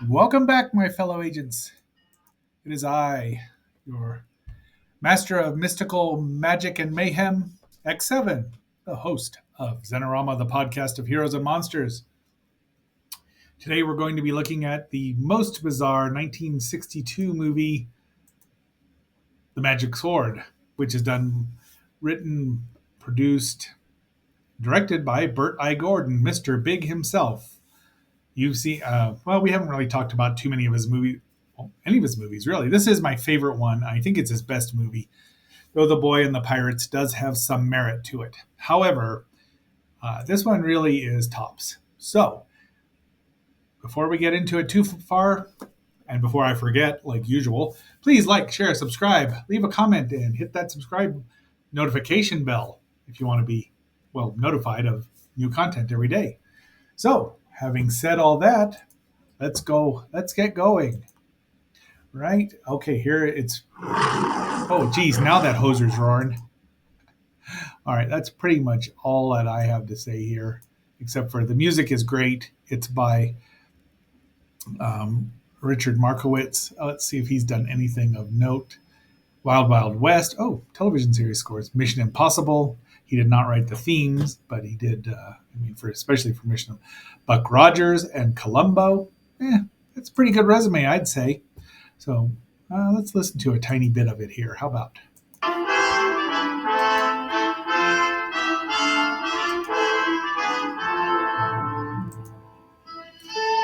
Welcome back, my fellow agents. It is I, your master of mystical magic and mayhem, X7, the host of Xenorama, the podcast of heroes and monsters. Today we're going to be looking at the most bizarre 1962 movie, The Magic Sword, which is written, produced, directed by Burt I. Gordon, Mr. Big himself. You've seen, we haven't really talked about too many of his movies, well, any of his movies, really. This is my favorite one. I think it's his best movie, though The Boy and the Pirates does have some merit to it. However, this one really is tops. So, before we get into it too far, and before I forget, like usual, please like, share, subscribe, leave a comment, and hit that subscribe notification bell if you want to be, notified of new content every day. So, having said all that, let's get going. Right? Okay, here it's... Oh, geez, now that hoser's roaring. All right, that's pretty much all that I have to say here, except for the music is great. It's by Richard Markowitz. Let's see if he's done anything of note. Wild Wild West. Oh, television series scores. Mission Impossible. He did not write the themes, but he did, especially for Mission. Buck Rogers and Columbo. That's a pretty good resume, I'd say. So let's listen to a tiny bit of it here. How about?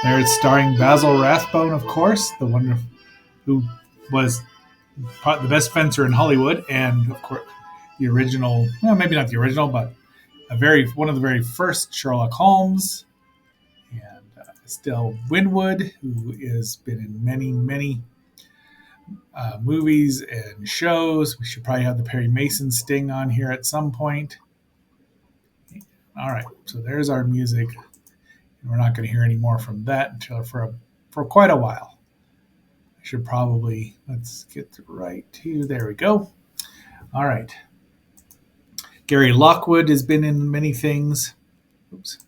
There it's starring Basil Rathbone, of course, the one who was the best fencer in Hollywood, and of course the original, well, maybe not the original, but one of the very first Sherlock Holmes, and Estelle Winwood, who has been in many movies and shows. We should probably have the Perry Mason sting on here at some point. All right, so there's our music. We're not going to hear any more from that until for quite a while. I should probably, let's get to right to, there we go. All right. Gary Lockwood has been in many things. Oops.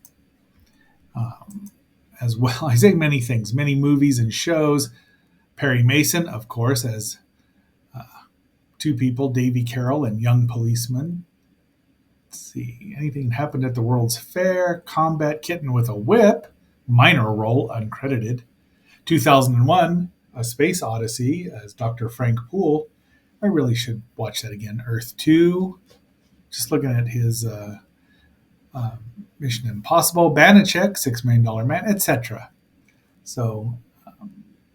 As well, I say many things, many movies and shows. Perry Mason, of course, as two people, Davy Carroll and Young Policeman. Let's see, anything happened at the World's Fair. Combat Kitten with a Whip, minor role, uncredited. 2001, A Space Odyssey as Dr. Frank Poole. I really should watch that again. Earth 2, just looking at his Mission Impossible. Banachek, $6 Million Man, etc. So,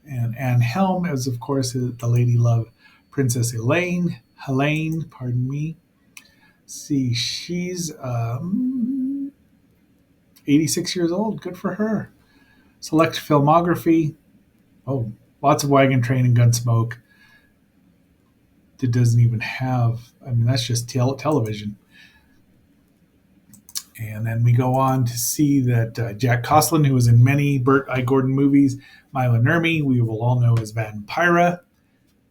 and Anne Helm is, of course, the Lady Love Princess Helene, pardon me. See, she's 86 years old. Good for her. Select filmography. Oh, lots of Wagon Train and Gunsmoke. It doesn't even have, that's just television. And then we go on to see that Jack Coslin, who was in many Burt I. Gordon movies, Mila Nurmi, we will all know as Vampira,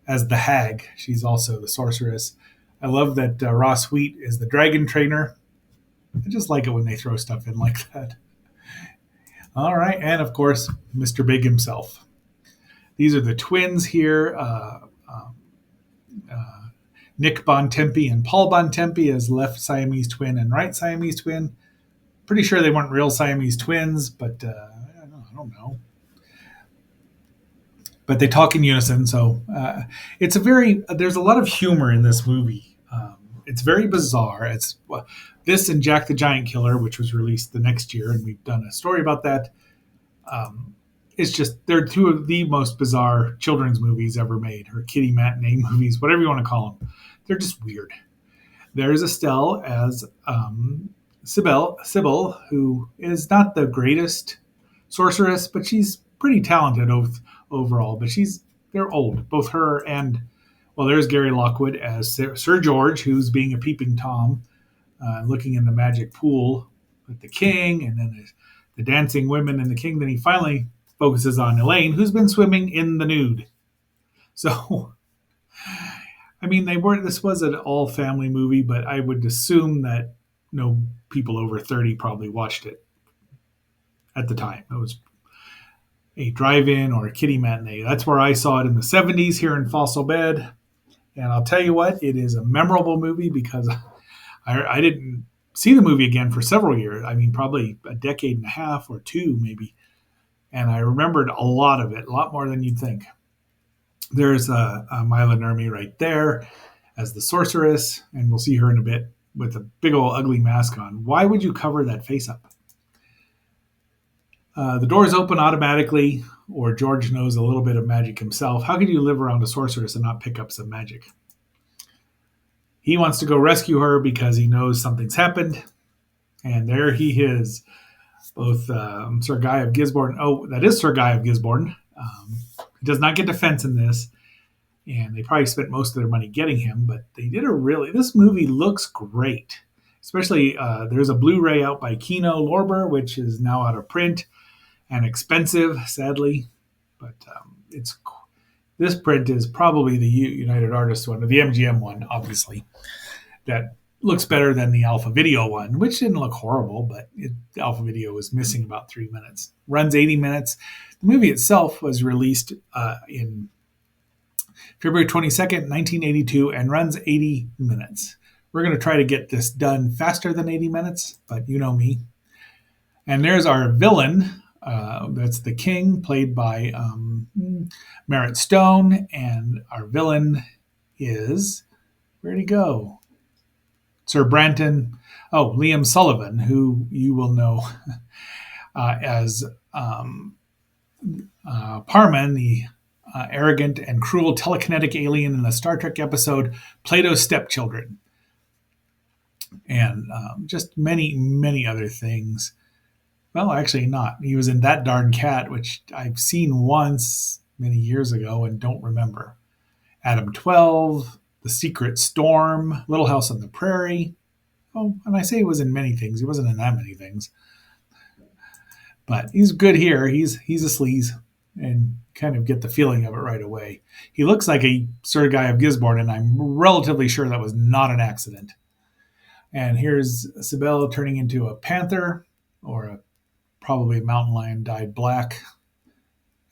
as the Hag. She's also the sorceress. I love that Ross Wheat is the dragon trainer. I just like it when they throw stuff in like that. All right, and of course, Mr. Big himself. These are the twins here. Nick Bontempi and Paul Bontempi as left Siamese twin and right Siamese twin. Pretty sure they weren't real Siamese twins, but I don't know. But they talk in unison, so there's a lot of humor in this movie. It's very bizarre. It's this and Jack the Giant Killer, which was released the next year, and we've done a story about that. It's just, they're two of the most bizarre children's movies ever made, or kiddie matinee movies, whatever you want to call them. They're just weird. There's Estelle as Sybil, who is not the greatest sorceress, but she's pretty talented overall. But they're old, both her and, there's Gary Lockwood as Sir George, who's being a peeping Tom, looking in the magic pool with the king, and then there's the dancing women and the king. Then he finally focuses on Elaine, who's been swimming in the nude. So I mean, they weren't. This was an all family movie, but I would assume that no people over 30 probably watched it at the time. It was a drive-in or a kiddie matinee. That's where I saw it in the 70s here in Fossil Bed. And I'll tell you what, it is a memorable movie because I didn't see the movie again for several years. I mean, probably a decade and a half or two, maybe. And I remembered a lot of it, a lot more than you'd think. There's a Mila Nurmi right there as the sorceress, and we'll see her in a bit with a big old ugly mask on. Why would you cover that face up? The doors open automatically, or George knows a little bit of magic himself. How could you live around a sorceress and not pick up some magic? He wants to go rescue her because he knows something's happened. And there he is, both Sir Guy of Gisborne. Oh, that is Sir Guy of Gisborne. He does not get defense in this. And they probably spent most of their money getting him, but they did this movie looks great. Especially, there's a Blu Ray out by Kino Lorber, which is now out of print and expensive, sadly. But this print is probably the United Artists one, or the MGM one, obviously. That looks better than the Alpha Video one, which didn't look horrible, but Alpha Video was missing about 3 minutes. Runs 80 minutes. The movie itself was released in February 22nd, 1982, and runs 80 minutes. We're going to try to get this done faster than 80 minutes, but you know me. And there's our villain. That's the king, played by Merritt Stone. And our villain is, where'd he go? Sir Branton. Oh, Liam Sullivan, who you will know as Parman, the arrogant and cruel telekinetic alien in the Star Trek episode Plato's Stepchildren. And just many, many other things. Well, actually not. He was in That Darn Cat, which I've seen once many years ago and don't remember. Adam 12, The Secret Storm, Little House on the Prairie. Oh, and I say he was in many things. He wasn't in that many things. But he's good here. He's a sleaze and kind of get the feeling of it right away. He looks like a Sir Guy of Gisborne, and I'm relatively sure that was not an accident. And here's Sibel turning into a panther, or probably a mountain lion dyed black,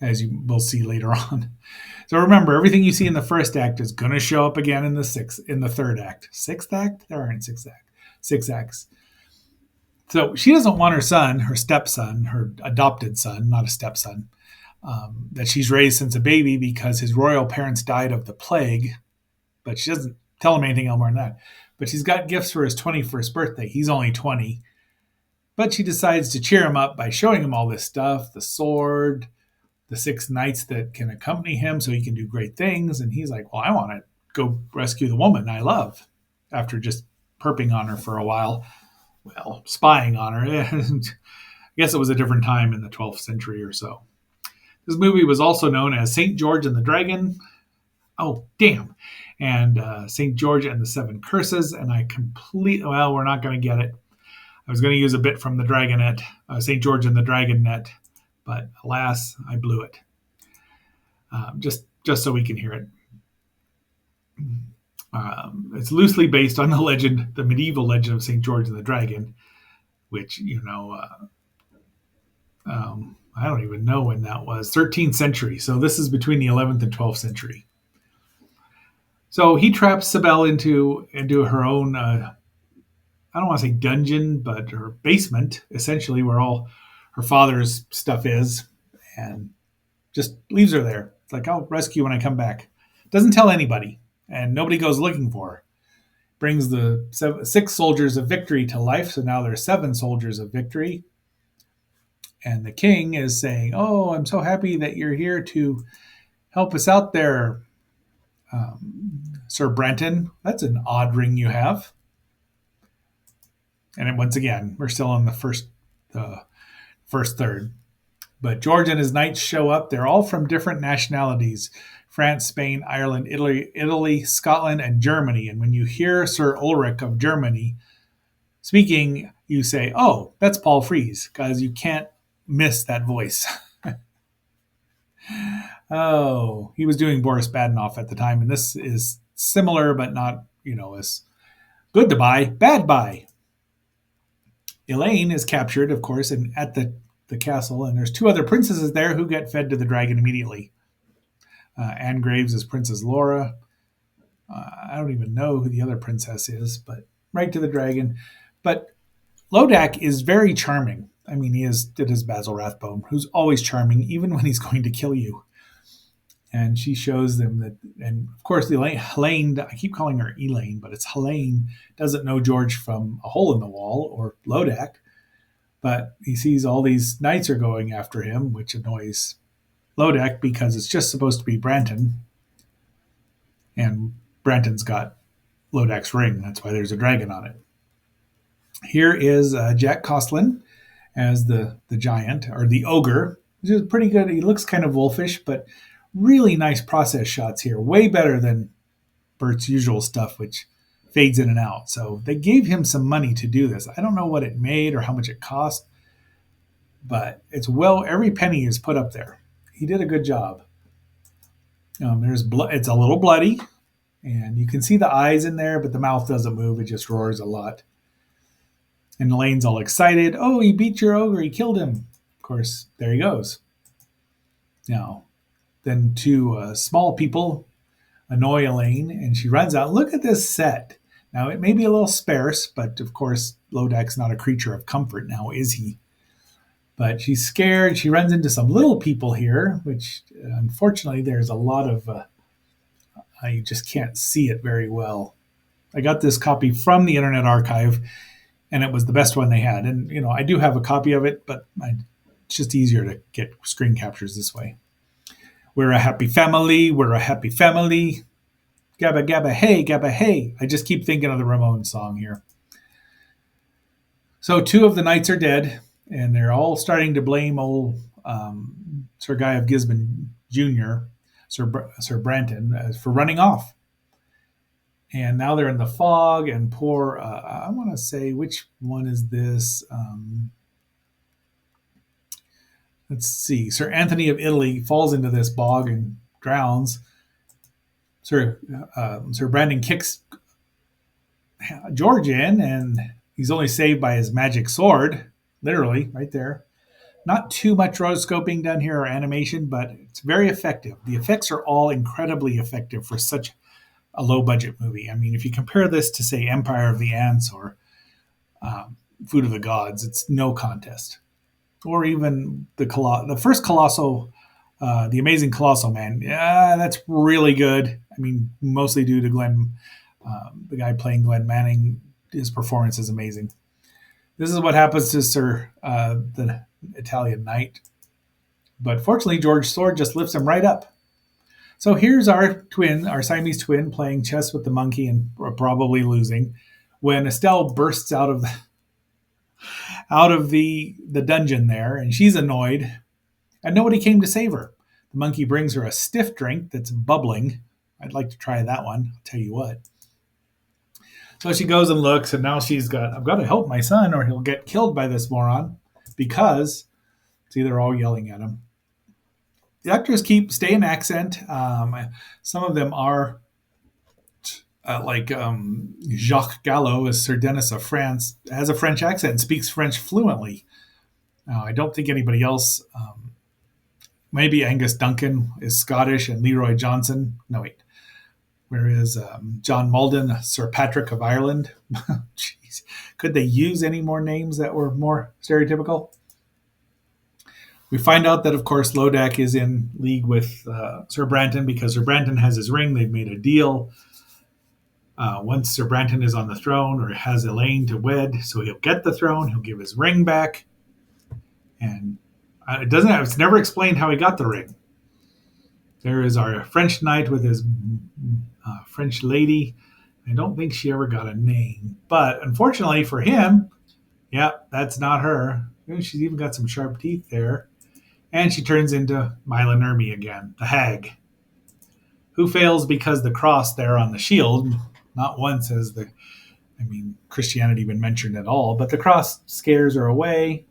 as you will see later on. So remember, everything you see in the first act is going to show up again in the third act. Sixth act? There aren't six acts. So she doesn't want her son, her stepson, her adopted son, not a stepson, that she's raised since a baby because his royal parents died of the plague. But she doesn't tell him anything more than that. But she's got gifts for his 21st birthday. He's only 20. But she decides to cheer him up by showing him all this stuff, the sword, the 6 knights that can accompany him so he can do great things. And he's like, well, I want to go rescue the woman I love, after just perping on her for a while. Well, spying on her. I guess it was a different time in the 12th century or so. This movie was also known as St. George and the Dragon. Oh, damn. And St. George and the Seven Curses. And we're not going to get it. I was going to use a bit from the Dragonette, St. George and the Dragonette, but alas, I blew it. Just so we can hear it. It's loosely based on the medieval legend of St. George and the Dragon, which, I don't even know when that was. 13th century. So this is between the 11th and 12th century. So he traps Sibel into her own, I don't want to say dungeon, but her basement, essentially, where all her father's stuff is, and just leaves her there. It's like, I'll rescue when I come back. Doesn't tell anybody, and nobody goes looking for her. Brings the 6 soldiers of victory to life, so now there's 7 soldiers of victory. And the king is saying, oh, I'm so happy that you're here to help us out there, Sir Brenton. That's an odd ring you have. And once again, we're still on the first third. But George and his knights show up. They're all from different nationalities: France, Spain, Ireland, Italy, Scotland, and Germany. And when you hear Sir Ulrich of Germany speaking, you say, oh, that's Paul Frees, because you can't miss that voice. Oh, he was doing Boris Badenov at the time, and this is similar, but not, as good to buy, bad buy. Elaine is captured, of course, and at the castle, and there's two other princesses there who get fed to the dragon immediately. Anne Graves is Princess Laura. I don't even know who the other princess is, but right to the dragon. But Lodak is very charming. I mean, it is Basil Rathbone, who's always charming, even when he's going to kill you. And she shows them that, and of course, Helene, I keep calling her Elaine, but it's Helene, doesn't know George from a hole in the wall or Lodak, but he sees all these knights are going after him, which annoys Lodak because it's just supposed to be Branton, and Branton's got Lodak's ring. That's why there's a dragon on it. Here is Jack Costlin as the giant, or the ogre, which is pretty good. He looks kind of wolfish, but really nice process shots here. Way better than Bert's usual stuff, which fades in and out. So they gave him some money to do this. I don't know what it made or how much it cost, but every penny is put up there. He did a good job. It's a little bloody, and you can see the eyes in there, but the mouth doesn't move. It just roars a lot. And Elaine's all excited. Oh, he beat your ogre. He killed him. Of course, there he goes. Now, then two small people annoy Elaine, and she runs out. Look at this set. Now, it may be a little sparse, but of course, Lodak's not a creature of comfort now, is he? But she's scared. She runs into some little people here, which unfortunately there's a lot of, I just can't see it very well. I got this copy from the Internet Archive, and it was the best one they had. And, I do have a copy of it, but it's just easier to get screen captures this way. We're a happy family. We're a happy family. Gabba, gabba, hey, gabba, hey. I just keep thinking of the Ramones song here. So two of the knights are dead, and they're all starting to blame old Sir Guy of Gisborne Jr., Sir Branton, for running off. And now they're in the fog, and poor, I want to say, which one is this? Let's see. Sir Anthony of Italy falls into this bog and drowns. Sir Brandon kicks George in, and he's only saved by his magic sword, literally, right there. Not too much rotoscoping done here or animation, but it's very effective. The effects are all incredibly effective for such a low-budget movie. I mean, if you compare this to, say, Empire of the Ants or Food of the Gods, it's no contest. Or even the first Colossal, The Amazing Colossal Man. Yeah, that's really good. I mean, mostly due to Glenn, the guy playing Glenn Manning. His performance is amazing. This is what happens to Sir, the Italian knight. But fortunately, George's sword just lifts him right up. So here's our Siamese twin, playing chess with the monkey and probably losing, when Estelle bursts out of the dungeon there, and she's annoyed, and nobody came to save her. The monkey brings her a stiff drink that's bubbling. I'd like to try that one, I'll tell you what. So she goes and looks, and now I've got to help my son or he'll get killed by this moron, because, see, they're all yelling at him. The actors stay in accent. Some of them are like Jacques Gallo as Sir Denis of France, has a French accent and speaks French fluently. I don't think anybody else. Maybe Angus Duncan is Scottish, and Leroy Johnson. No, wait. Where is John Malden, Sir Patrick of Ireland? Jeez. Could they use any more names that were more stereotypical? We find out that, of course, Lodak is in league with Sir Branton because Sir Branton has his ring. They've made a deal. Once Sir Branton is on the throne or has Elaine to wed, so he'll get the throne, he'll give his ring back. And it's never explained how he got the ring. There is our French knight with his French lady. I don't think she ever got a name. But unfortunately for him, that's not her. She's even got some sharp teeth there. And she turns into Mila Nurmi again, the hag, who fails because the cross there on the shield, not once has Christianity been mentioned at all, but the cross scares her away.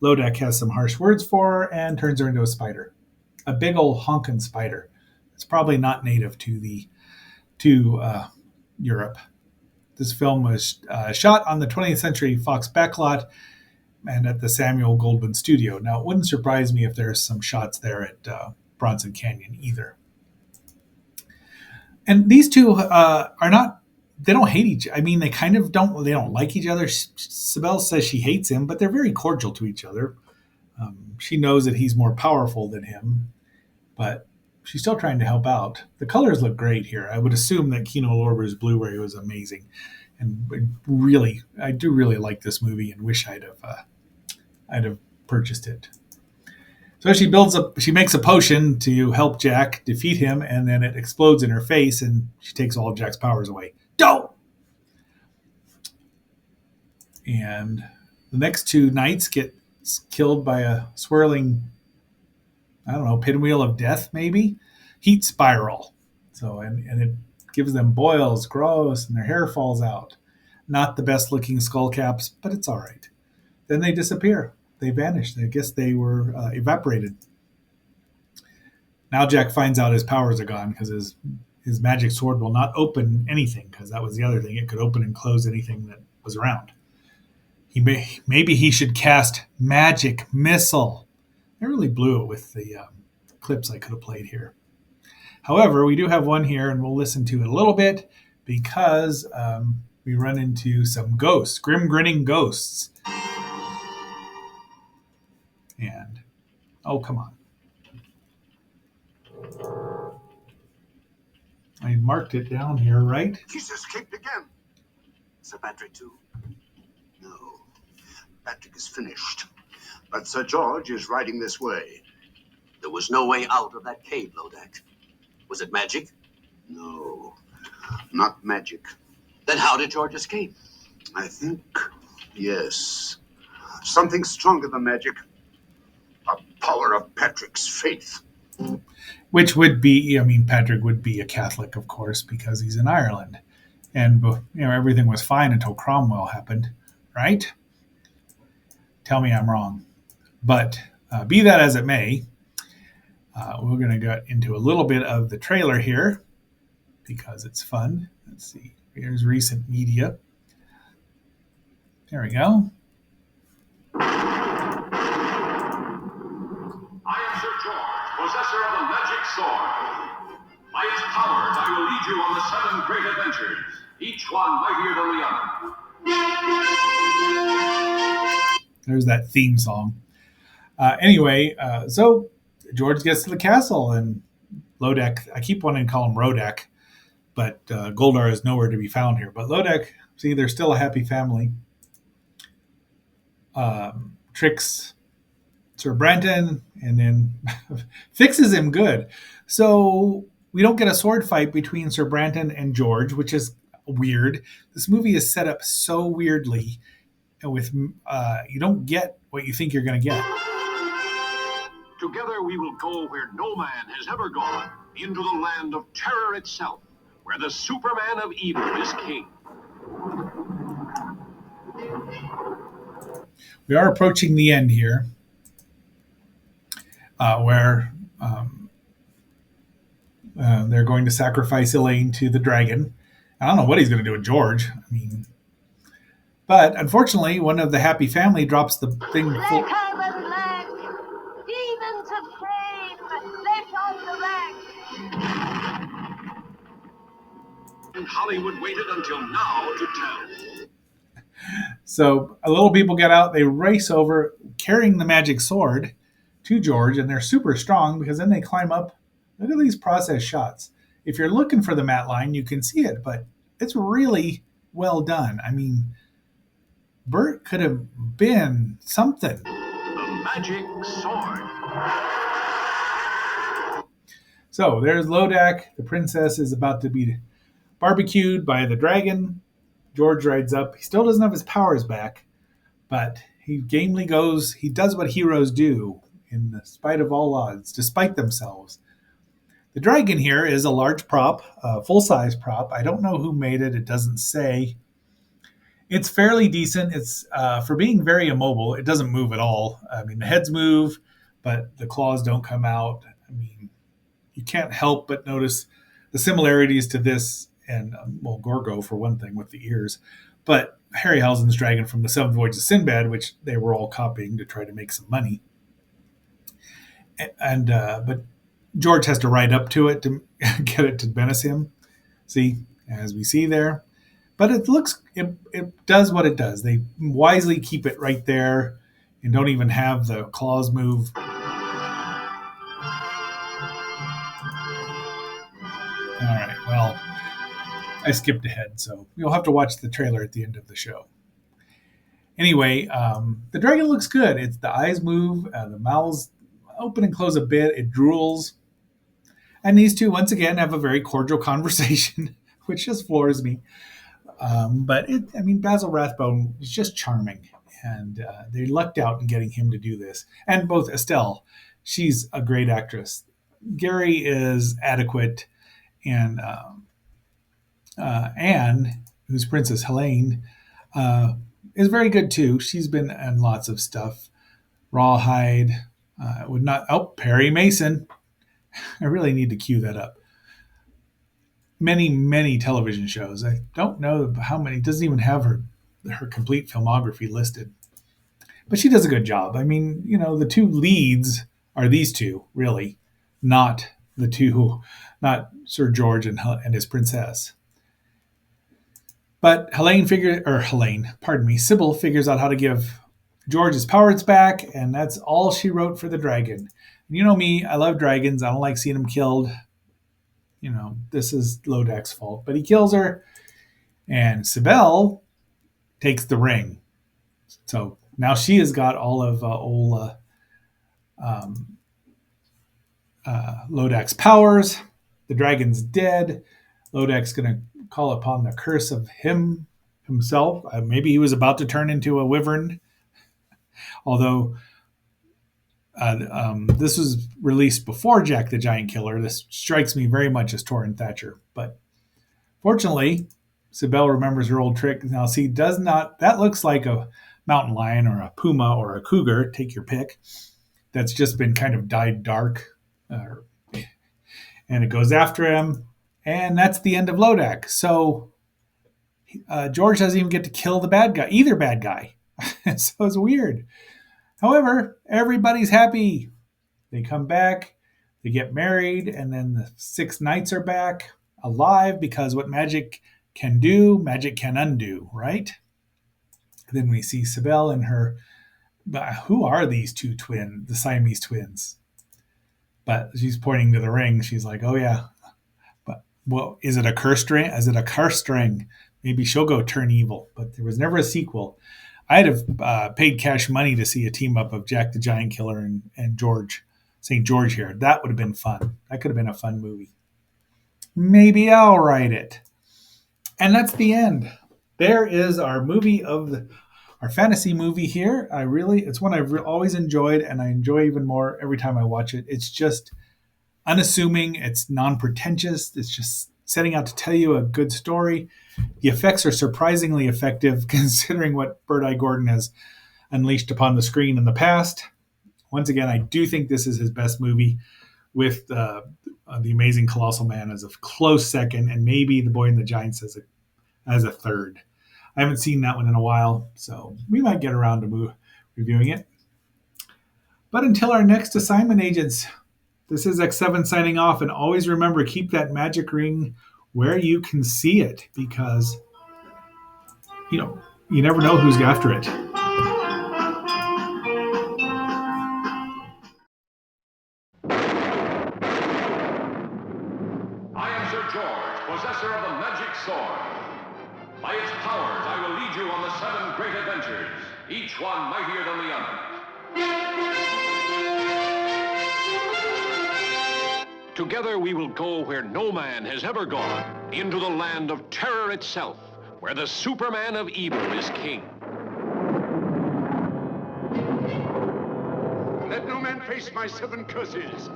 Lodak has some harsh words for her and turns her into a spider. A big old honkin' spider. It's probably not native to Europe. This film was shot on the 20th Century Fox backlot and at the Samuel Goldwyn Studio. Now, it wouldn't surprise me if there's some shots there at Bronson Canyon either. And these two are not, they don't hate each other. I mean, they don't like each other. Sibel says she hates him, but they're very cordial to each other. She knows that he's more powerful than him, but she's still trying to help out. The colors look great here. I would assume that Kino Lorber's Blu Ray was amazing. And I do really like this movie and wish I'd have purchased it. So she makes a potion to help Jack defeat him, and then it explodes in her face, and she takes all of Jack's powers away. Don't! And the next two knights get killed by a swirling, I don't know, pinwheel of death, maybe? Heat spiral. So, and it gives them boils, gross, and their hair falls out. Not the best looking skull caps, but it's all right. Then they disappear. They vanished. I guess they were evaporated. Now Jack finds out his powers are gone because his magic sword will not open anything, because that was the other thing. It could open and close anything that was around. Maybe he should cast Magic Missile. I really blew it with the clips I could have played here. However, we do have one here, and we'll listen to it a little bit because we run into some ghosts, grim grinning ghosts. And, oh, come on. I marked it down here, right? He's escaped again. Sir Patrick, too? No. Patrick is finished. But Sir George is riding this way. There was no way out of that cave, Lodak. Was it magic? No, not magic. Then how did George escape? I think, yes. Something stronger than magic. A power of Patrick's faith. Which would be, Patrick would be a Catholic, of course, because he's in Ireland. And, everything was fine until Cromwell happened, right? Tell me I'm wrong. But be that as it may, we're going to get into a little bit of the trailer here because it's fun. Let's see. Here's recent media. There we go. I am Sir George, possessor of the magic sword. By its powers, I will lead you on the 7 great adventures, each one mightier than the other. There's that theme song. So George gets to the castle, and Lodek, I keep wanting to call him Rodek, but Goldar is nowhere to be found here. But Lodek, see, they're still a happy family. Tricks Sir Brenton and then fixes him good. So we don't get a sword fight between Sir Brenton and George, which is weird. This movie is set up so weirdly, and with you don't get what you think you're going to get. Together we will go where no man has ever gone, into the land of terror itself, where the Superman of evil is king. We are approaching the end here, where they're going to sacrifice Elaine to the dragon. I don't know what he's going to do with George. But unfortunately, one of the happy family drops the thing. Let heaven lack, demons of shame, let on the rack. And Hollywood waited until now to tell. So little people get out, they race over carrying the magic sword to George, and they're super strong because then they climb up. Look at these process shots. If you're looking for the matte line, you can see it, but it's really well done. Bert could have been something. The magic sword. So there's Lodak. The princess is about to be barbecued by the dragon. George rides up. He still doesn't have his powers back, but he gamely goes. He does what heroes do in spite of all odds, despite themselves. The dragon here is a large prop, a full-size prop. I don't know who made it. It doesn't say. It's fairly decent. It's for being very immobile. It doesn't move at all. The heads move, but the claws don't come out. you can't help but notice the similarities to this and, well, Gorgo for one thing with the ears, but Harryhausen's dragon from the Seventh Voyage of Sinbad, which they were all copying to try to make some money. And but George has to ride up to it to get it to menace him. See, as we see there. But it does what it does. They wisely keep it right there and don't even have the claws move. All right, well, I skipped ahead, so you'll have to watch the trailer at the end of the show. Anyway, the dragon looks good. The eyes move, the mouths open and close a bit. It drools. And these two, once again, have a very cordial conversation, which just floors me. But Basil Rathbone is just charming. And they lucked out in getting him to do this. And both Estelle, she's a great actress. Gary is adequate. And Anne, who's Princess Helene, is very good too. She's been in lots of stuff. Rawhide, Perry Mason. I really need to cue that up. Many, many television shows. I don't know how many. Doesn't even have her complete filmography listed. But she does a good job. The two leads are these two, really, not Sir George and his princess. But Sybil figures out how to give George his powers back, and that's all she wrote for the dragon. And you know me, I love dragons. I don't like seeing them killed. This is Lodak's fault, but he kills her, and Sybil takes the ring. So now she has got all of Lodak's powers. The dragon's dead. Lodak's going to call upon the curse of himself. Maybe he was about to turn into a wyvern, although this was released before Jack the Giant Killer. This strikes me very much as Torrin Thatcher. But fortunately, Sybil remembers her old trick. Now, see, that looks like a mountain lion or a puma or a cougar, take your pick, that's just been kind of dyed dark. And it goes after him. And that's the end of Lodak. So George doesn't even get to kill either bad guy. So it's weird. However, everybody's happy. They come back, they get married, and then the 6 knights are back alive because what magic can do, magic can undo, right? Then we see Sybil and her. But who are these two the Siamese twins? But she's pointing to the ring. She's like, oh, yeah. But, well, is it a curse string? Maybe she'll go turn evil. But there was never a sequel. I'd have paid cash money to see a team up of Jack the Giant Killer and St. George here. That would have been fun. That could have been a fun movie. Maybe I'll write it. And that's the end. There is our our fantasy movie here. It's one I've always enjoyed, and I enjoy even more every time I watch it. It's just unassuming. It's non-pretentious. It's just setting out to tell you a good story. The effects are surprisingly effective considering what Bird-Eye Gordon has unleashed upon the screen in the past. Once again, I do think this is his best movie, with The Amazing Colossal Man as a close second, and maybe The Boy and the Giants as a third. I haven't seen that one in a while, so we might get around to reviewing it. But until our next assignment, agents, this is X7 signing off, and always remember, keep that magic ring where you can see it, because you never know who's after it. I am Sir George, possessor of the magic sword. By its powers, I will lead you on the 7 great adventures, each one mightier than the other. Together we will go where no man has ever gone, into the land of terror itself, where the Superman of evil is king. Let no man face my 7 curses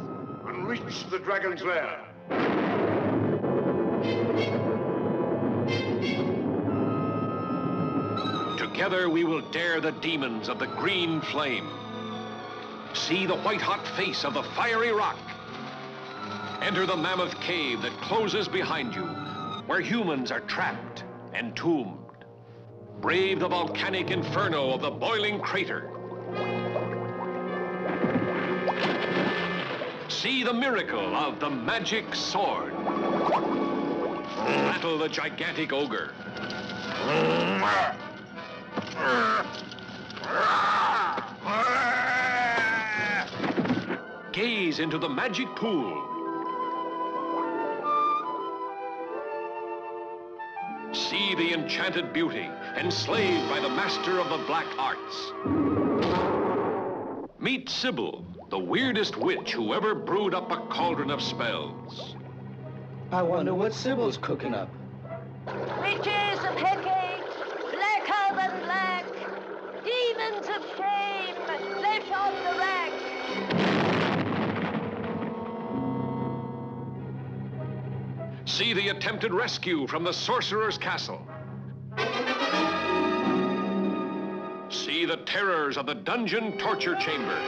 and reach the dragon's lair. Together we will dare the demons of the green flame. See the white-hot face of the fiery rock. Enter the mammoth cave that closes behind you, where humans are trapped, entombed. Brave the volcanic inferno of the boiling crater. See the miracle of the magic sword. Battle the gigantic ogre. Gaze into the magic pool. See the enchanted beauty, enslaved by the master of the black arts. Meet Sybil, the weirdest witch who ever brewed up a cauldron of spells. I wonder what Sybil's cooking up. Witches of Hecate, blacker than black, demons of shame, left on the rack. See the attempted rescue from the sorcerer's castle. See the terrors of the dungeon torture chamber.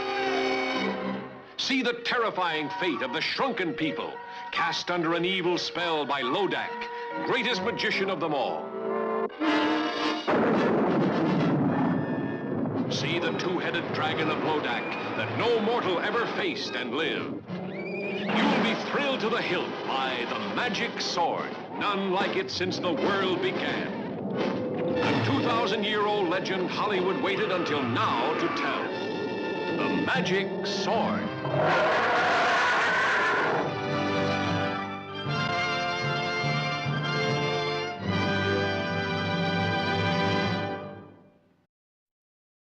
See the terrifying fate of the shrunken people, cast under an evil spell by Lodak, greatest magician of them all. See the two-headed dragon of Lodak that no mortal ever faced and lived. You'll be thrilled to the hilt by the magic sword, none like it since the world began. A 2,000-year-old legend Hollywood waited until now to tell. The magic sword.